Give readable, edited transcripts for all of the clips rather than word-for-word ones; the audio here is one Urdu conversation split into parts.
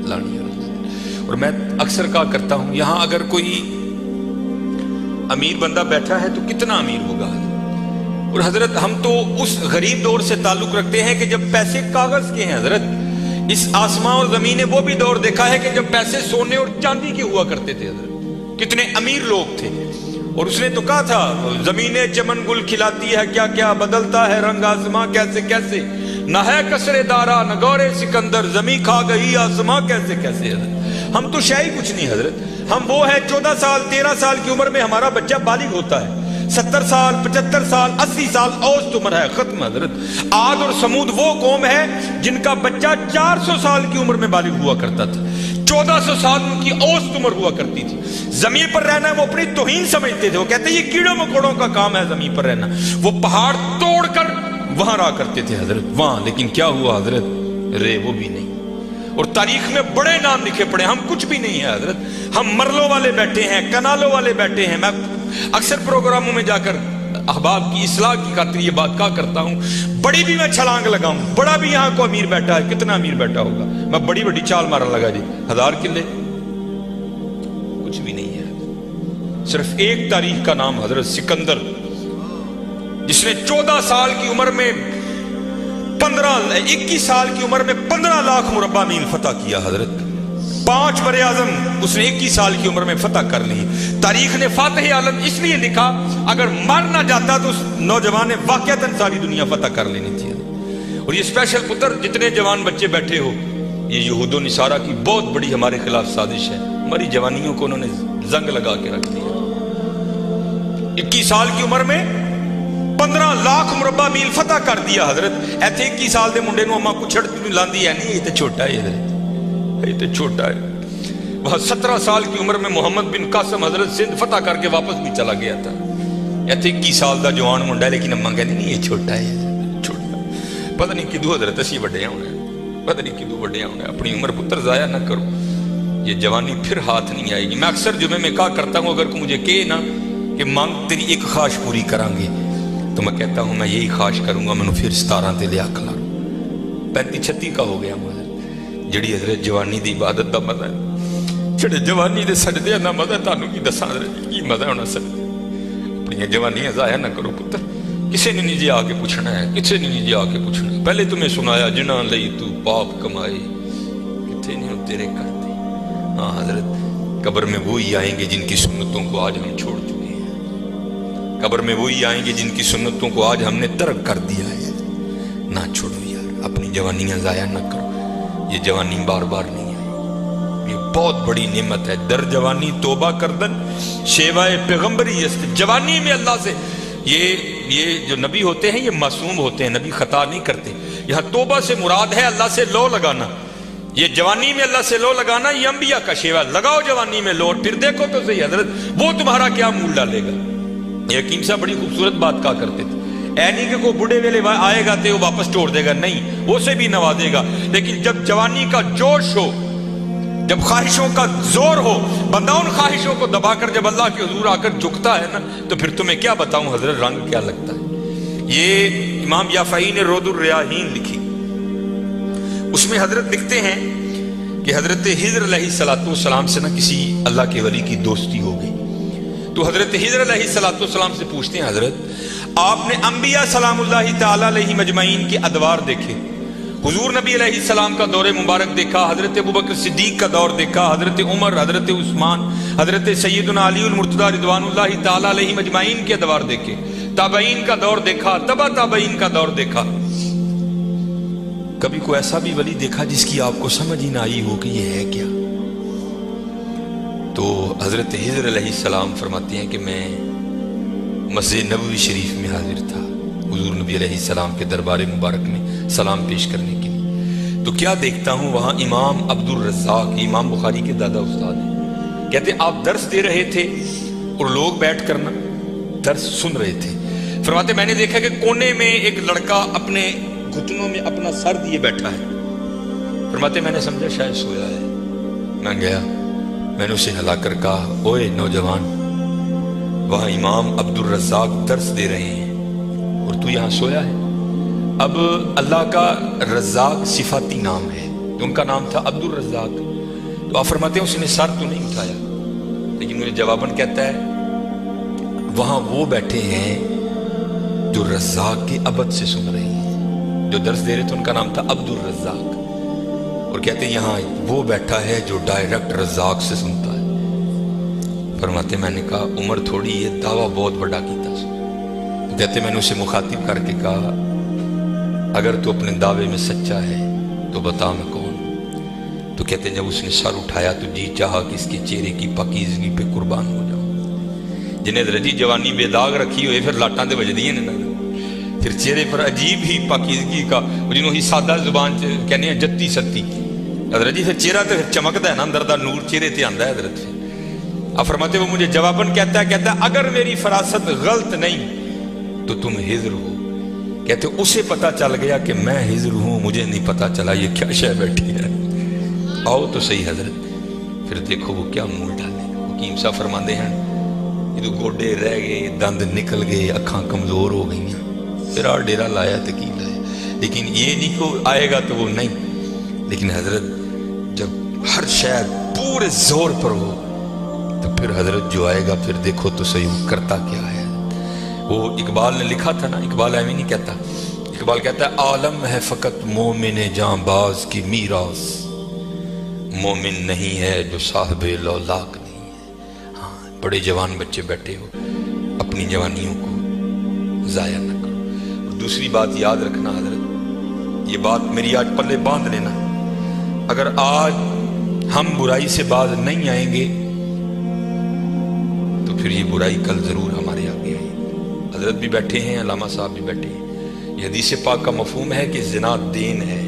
لانی ہے۔ اور میں اکثر کہا کرتا ہوں یہاں اگر کوئی امیر بندہ بیٹھا ہے تو کتنا امیر ہوگا، اور حضرت ہم تو اس غریب دور سے تعلق رکھتے ہیں کہ جب پیسے کاغذ کے ہیں حضرت۔ اس آسمان اور زمین نے وہ بھی دور دیکھا ہے کہ جب پیسے سونے اور چاندی کے ہوا کرتے تھے حضرت، کتنے امیر لوگ تھے۔ اور اس نے تو کہا تھا زمینیں چمن گل کھلاتی ہے کیا کیا، بدلتا ہے رنگ آسماں کیسے کیسے، نہ ہے کسرے دارا نہ گورے سکندر، زمین کھا گئی آسماں کیسے کیسے۔ حضرت ہم تو شاہی کچھ نہیں حضرت، ہم وہ ہے 14 سال 13 سال کی عمر میں ہمارا بچہ بالغ ہوتا ہے، 70 سال 75 سال 80 سال اوسط عمر ہے، ختم حضرت۔ عاد اور سمود وہ قوم ہے جن کا بچہ 400 سال کی عمر میں بالغ ہوا کرتا تھا، 1400 سال ان کی اوسط عمر ہوا کرتی تھی۔ زمین پر رہنا وہ اپنی توہین سمجھتے تھے، وہ کہتے ہیں یہ کیڑوں مکوڑوں کا کام ہے زمین پر رہنا۔ وہ پہاڑ توڑ کر وہاں رہا کرتے تھے حضرت وہاں، لیکن کیا ہوا حضرت، رے وہ بھی نہیں۔ اور تاریخ میں بڑے نام لکھے پڑے، ہم کچھ بھی نہیں ہے حضرت، ہم مرلوں والے بیٹھے ہیں، کنالوں والے بیٹھے ہیں۔ میں اکثر پروگراموں میں جا کر احباب کی اصلاح کی خاطر یہ بات کہا کرتا ہوں، بڑی بھی میں چھلانگ لگاؤں، بڑا بھی یہاں کو امیر بیٹھا ہے، کتنا امیر بیٹھا ہوگا، میں بڑی بڑی چال مارن لگا جی 1000 کلے، کچھ بھی نہیں ہے۔ صرف ایک تاریخ کا نام حضرت سکندر، جس نے 14 سال کی عمر میں 21 سال کی عمر میں 15 لاکھ مربع میل فتح کیا حضرت، 5 بر اعظم اس نے 21 سال کی عمر میں فتح کر لی۔ تاریخ نے فاتح عالم اس لیے لکھا، اگر مر نہ جاتا تو اس نوجوان نے واقعتاً ساری دنیا فتح کر لینی تھی۔ اور یہ اسپیشل پتر جتنے جوان بچے بیٹھے ہو، یہ یہود و نصارہ کی بہت بڑی ہمارے خلاف سازش ہے، ہماری جوانیوں کو انہوں نے زنگ لگا کے رکھ دیا۔ 21 سال کی عمر میں 15 لاکھ مربع میل فتح کر دیا حضرت۔ ایتھے 21 سال دے منڈے نو اما کچھڑ لاندی ہے نہیں، یہ تو چھوٹا ہے حضرت، یہ تو چھوٹا ہے۔ وہاں 17 سال کی عمر میں محمد بن قاسم حضرت سندھ فتح کر کے واپس بھی چلا گیا تھا۔ ایتھے 21 سال دا جوان منڈا ہے، لیکن اما کہتے نہیں یہ چھوٹا ہے، چھوٹا۔ پتہ نہیں کدو حضرت اسی وڈے ہونا ہے، پتہ نہیں کدو وڈے ہونا ہے۔ اپنی عمر پتر ضائع نہ کرو، یہ جوانی پھر ہاتھ نہیں آئے گی۔ میں اکثر جمعے میں کہا کرتا ہوں، اگر کوئی مجھے کہے نا کہ مانگ تیری ایک خواہش پوری کریں گے، تو میں کہتا ہوں میں یہی خواہش کروں گا، میں پھر 17 تے لیا کھلا 35-36 کا ہو گیا مگر جڑی حضرت جوانی دی عبادت دا مزہ ہے، جڑے جوانی دے سجدے دا مزہ ہے، تانوں کی دساں حضرت کی مزہ ہونا سجدے۔ اپنی جوانیاں ضائع نہ کرو پتر، کسے نے نہیں جی آ کے پوچھنا ہے، کسے نے نہیں جی آ کے پوچھنا ہے۔ پہلے تمہیں سنایا جنہاں لئی تو پاپ کمائے، کتنے نہیں تیرے کرتے۔ ہاں حضرت قبر میں وہی آئیں گے جن کی سنتوں کو آج ہم چھوڑ چکے ہیں، قبر میں وہی آئیں گے جن کی سنتوں کو آج ہم نے ترک کر دیا ہے۔ نہ چھوڑو یار، اپنی جوانیاں ضائع نہ کرو، یہ جوانی بار بار نہیں آئی، یہ بہت بڑی نعمت ہے۔ در جوانی توبہ کردن شیوائے پیغمبری است، جوانی میں اللہ سے یہ جو نبی ہوتے ہیں یہ معصوم ہوتے ہیں، نبی خطا نہیں کرتے۔ یہاں توبہ سے مراد ہے اللہ سے لو لگانا، یہ جوانی میں اللہ سے لو لگانا یہ انبیاء کا شیوا۔ لگاؤ جوانی میں لو، اور پھر دیکھو تو صحیح حضرت وہ تمہارا کیا مول ڈالے گا۔ یہ حکیم صاحب بڑی خوبصورت بات کہا کرتے تھے، اے نہیں کہ کوئی بڑھے ویلے آئے گا تو وہ واپس توڑ دے گا، نہیں، وہ سے بھی نوازے گا، لیکن جب جوانی کا جوش ہو، جب خواہشوں کا زور ہو، بندہ ان خواہشوں کو دبا کر جب اللہ کے حضور آ کر جھکتا ہے نا، تو پھر تمہیں کیا بتاؤں حضرت رنگ کیا لگتا ہے۔ یہ امام یافعی نے رود الریاحین لکھی، اس میں حضرت لکھتے ہیں کہ حضرت حضر علیہ السلام سے نہ کسی اللہ کے ولی کی دوستی ہو گئی، تو حضرت حضر علیہ السلام سے پوچھتے ہیں حضرت آپ نے انبیاء سلام اللہ تعالی علیہ مجمعین کے ادوار دیکھے، حضور نبی علیہ السلام کا دور مبارک دیکھا، حضرت ابوبکر صدیق کا دور دیکھا، حضرت عمر، حضرت عثمان، حضرت سیدنا علی المرتضی رضوان اللہ تعالی علیہ مجمعین کے ادوار دیکھے، تابعین کا دور دیکھا، تبع تابعین کا دور دیکھا، کبھی کوئی ایسا بھی ولی دیکھا جس کی آپ کو سمجھ ہی نہ آئی ہو کہ یہ ہے کیا؟ تو حضرت حضر علیہ السلام فرماتے ہیں کہ میں مسجد نبوی شریف میں حاضر تھا حضور نبی علیہ السلام کے دربار مبارک میں سلام پیش کرنے کے لیے، تو کیا دیکھتا ہوں وہاں امام عبد الرزاق، امام بخاری کے دادا استاد ہیں، کہتے آپ درس دے رہے تھے اور لوگ بیٹھ کر نا درس سن رہے تھے۔ فرماتے میں نے دیکھا کہ کونے میں ایک لڑکا اپنے گھٹنوں میں اپنا سر دیے بیٹھا ہے، فرماتے میں نے سمجھا شاید سویا ہے، میں گیا، میں نے اسے ہلا کر کہا اوئے نوجوان، وہاں امام عبد الرزاق درس دے رہے ہیں اور تو یہاں سویا ہے۔ اب اللہ کا رزاق صفاتی نام ہے، تو ان کا نام تھا عبد الرزاق. تو آپ فرماتے ہیں اس نے سر تو نہیں اٹھایا, لیکن مجھے جواباً کہتا ہے وہاں وہ بیٹھے ہیں جو رزاق کے ابد سے سن رہے ہیں. جو درس دے رہے تھے ان کا نام تھا عبد الرزاق, اور کہتے ہیں یہاں وہ بیٹھا ہے جو ڈائریکٹ رزاق سے سنتا ہے. فرماتے میں نے کہا عمر تھوڑی یہ دعویٰ بہت بڑا کیتا. کہتے میں نے اسے مخاطب کر کے کہا اگر تو اپنے دعوے میں سچا ہے تو بتا میں کون. تو کہتے جب اس نے سر اٹھایا تو جی چاہا کہ اس کے چہرے کی پاکیزگی پہ قربان ہو جاؤں. جنہیں درجی جوانی بے داغ رکھی ہوئے پھر لاٹاں دے وجدی ہیں نا, پھر چہرے پر عجیب ہی پاکیزگی کا جنہوں ہی سادہ زبان کہنے ہیں جتی ستی حضرت جی. پھر چہرہ تو پھر چمکتا ہے نا, اندر دا نور چہرے تے آندا ہے حضرت. اب فرماتے وہ مجھے جواباً کہتا ہے اگر میری فراست غلط نہیں تو تم ہجر ہو. کہتے اسے پتا چل گیا کہ میں ہجر ہوں, مجھے نہیں پتا چلا یہ کیا شے بیٹھی ہے. آؤ تو صحیح حضرت. پھر دیکھو وہ کیا منہ ڈالے. حکیم صاحب فرماندے ہیں یہ گوڈے رہ گئے, دند نکل گئے, اکھاں کمزور ہو گئی ہیں. پھر آ ڈیرا لایا تو کی لایا, لیکن یہ نہیں کہ آئے گا تو وہ نہیں. لیکن حضرت جب ہر شاید پورے زور پر ہو تو پھر حضرت جو آئے گا پھر دیکھو تو صحیح وہ کرتا کیا ہے. وہ اقبال نے لکھا تھا نا, اقبال ایویں نہیں کہتا. اقبال کہتا ہے عالم ہے فقط مومن جاں باز کی میراث, مومن نہیں ہے جو صاحب لولاک نہیں ہے. ہاں بڑے جوان بچے بیٹھے ہو, اپنی جوانیوں کو ضائع نہ کرو. اور دوسری بات یاد رکھنا حضرت, یہ بات میری آج پلے باندھ لینا, اگر آج ہم برائی سے باز نہیں آئیں گے تو پھر یہ برائی کل ضرور ہمارے آگے آئے. حضرت بھی بیٹھے ہیں, علامہ صاحب بھی بیٹھے ہیں. یہ حدیث پاک کا مفہوم ہے کہ زنا دین ہے.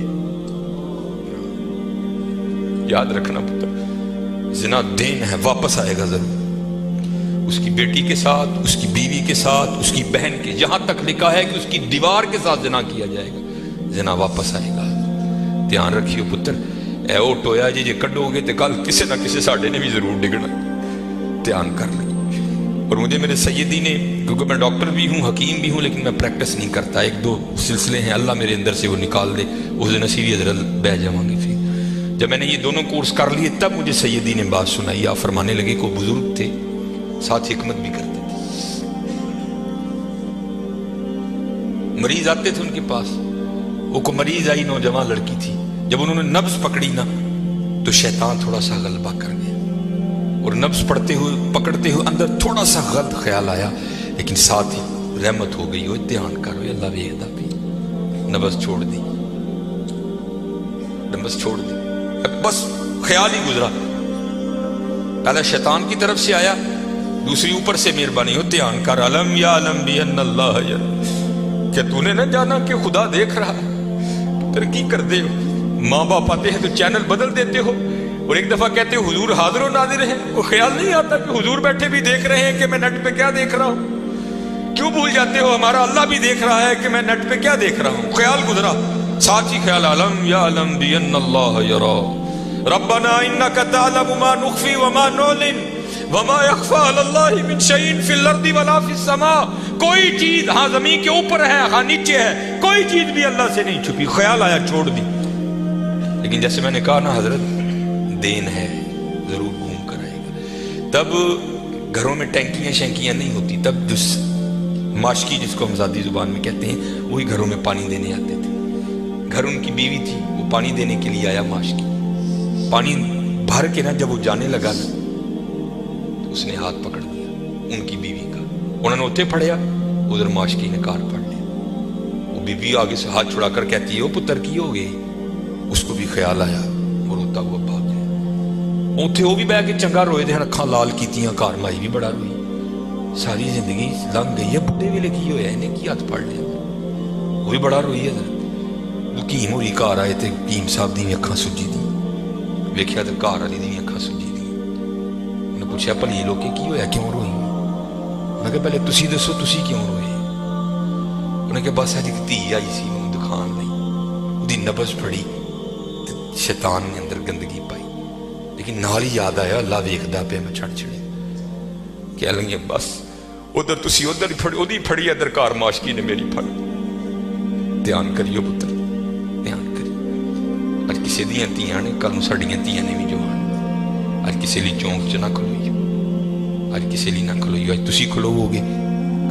یاد رکھنا پتر, زنا دین ہے, واپس آئے گا ضرور. اس کی بیٹی کے ساتھ, اس کی بیوی کے ساتھ, اس کی بہن کے, یہاں تک لکھا ہے کہ اس کی دیوار کے ساتھ زنا کیا جائے گا, زنا واپس آئے گا. دھیان رکھیو پتر, اے او ٹویا جی کڈو گے تو کل کسی نہ کسی ساڈے نے بھی ضرور ڈگنا. دھیان کر لیں. اور مجھے میرے سیدی نے, کیونکہ میں ڈاکٹر بھی ہوں, حکیم بھی ہوں, لیکن میں پریکٹس نہیں کرتا. ایک دو سلسلے ہیں, اللہ میرے اندر سے وہ نکال دے, اس دن نصیبی حضرت بہ جاؤں گی. پھر جب میں نے یہ دونوں کورس کر لیے تب مجھے سیدی نے بات سنائی. آپ فرمانے لگے کو بزرگ تھے, ساتھ حکمت بھی کرتے تھے. مریض آتے تھے ان کے پاس, وہ کو مریض آئی, نوجوان لڑکی تھی. جب انہوں نے نبض پکڑی نا تو شیطان تھوڑا سا غلبہ کر گیا, اور نبض پڑھتے ہوئے پکڑتے ہوئے اندر تھوڑا سا غلط خیال آیا, لیکن ساتھ ہی رحمت ہو گئی. وہ دھیان کرو اللہ ویکھدا بھی. نبض چھوڑ دی, نبض چھوڑ دی, بس خیال ہی گزرا. پہلا شیطان کی طرف سے آیا, دوسری اوپر سے مہربانی ہو. دھیان کر, علم یا علم بھی ان اللہ یا, کہ تو نے نہ جانا کہ خدا دیکھ رہا. ترقی کر دے ہو, ماں باپ آتے ہیں تو چینل بدل دیتے ہو, اور ایک دفعہ کہتے ہو حضور حاضر و ناظر ہیں. وہ خیال نہیں آتا کہ حضور بیٹھے بھی دیکھ رہے ہیں کہ میں نیٹ پہ کیا دیکھ رہا ہوں. کیوں بھول جاتے ہو ہمارا اللہ بھی دیکھ رہا ہے کہ میں نیٹ پہ کیا دیکھ رہا ہوں. خیال گزرا, ساتھ ہی خیال علم یا علم بھی ان اللہ یرا ربنا انک تعلم ما نخفی وما نعلن وما یخفی علی اللہ من شیء فی الارض ولا فی السماء. کوئی چیز ہاں زمین کے اوپر ہے, ہاں نیچے ہے, کوئی چیز بھی اللہ سے نہیں چھپی. خیال آیا چھوڑ دی. لیکن جیسے میں نے کہا نا حضرت, دین ہے, ضرور گھوم کر آئے گا. تب گھروں میں ٹینکیاں شینکیاں نہیں ہوتی. تب جو ماشکی جس کو ہم ذاتی زبان میں کہتے ہیں, وہی گھروں میں پانی دینے آتے تھے. گھر ان کی بیوی تھی, وہ پانی دینے کے لیے آیا. ماشکی پانی بھر کے نا جب وہ جانے لگا نا تو اس نے ہاتھ پکڑ دیا ان کی بیوی کا. انہوں نے اتنے پھڑیا, ادھر ماشکی نے کار پھڑ لیا. وہ بیوی آگے سے ہاتھ چھڑا کر کہتی ہے وہ پتر کی ہو گئی. اس کو بھی خیال آیا, وہ روتا ہوا بھاگ گیا. اتنے وہ بھی بہ کے چنگا روئے دے, اکھاں لال کیتیاں, گھر مائی بھی بڑا روئی. ساری زندگی لنگ گئی ہے, بڈھے ویلے کی ہویا, انہیں کی ہاتھ پھڑ لیا. وہ بھی بڑا روئی ہے. حکیم ہوری گھر آئے تے حکیم صاحب دی اکھاں سجی دی, ویکھیا تے گھر والی دی اکھاں سجی دی. انہیں پوچھا بھلی لوکے کی ہویا, کیوں روئی؟ انہیں کہا پہلے تسی دسو تسی کیوں روئے؟ انہیں کہا بس ایک دھی آئی سی مینوں دکھان نہیں, وہ دی نبض پھڑی, شیطان نے اندر گندگی پائی. لیکن نال ہی یاد آیا اللہ ویکھدا پیا, میں چھڑ چھڑے کہہ لگے بس ادھر تسی ادھر اودی پھڑی, ادھر گھر ماشکی نے میری پھڑ. دھیان کریو پتر, دھیان کریو. اج کسی ਕਿਸੇ ਦੀਆਂ ਧੀਆਂ ਨੇ, ਕੱਲ ਨੂੰ ਸਾਡੀਆਂ ਧੀਆਂ ਨੇ ਵੀ ਜਵਾਨ। ਅੱਜ ਕਿਸੇ ਲਈ ਚੌਂਕ 'ਚ ਨਾ ਖਲੋਈਓ, ਅੱਜ ਕਿਸੇ ਲਈ ਨਾ ਖਲੋਈਓ, ਅੱਜ ਤੁਸੀਂ ਖਲੋਵੋਗੇ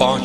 5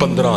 15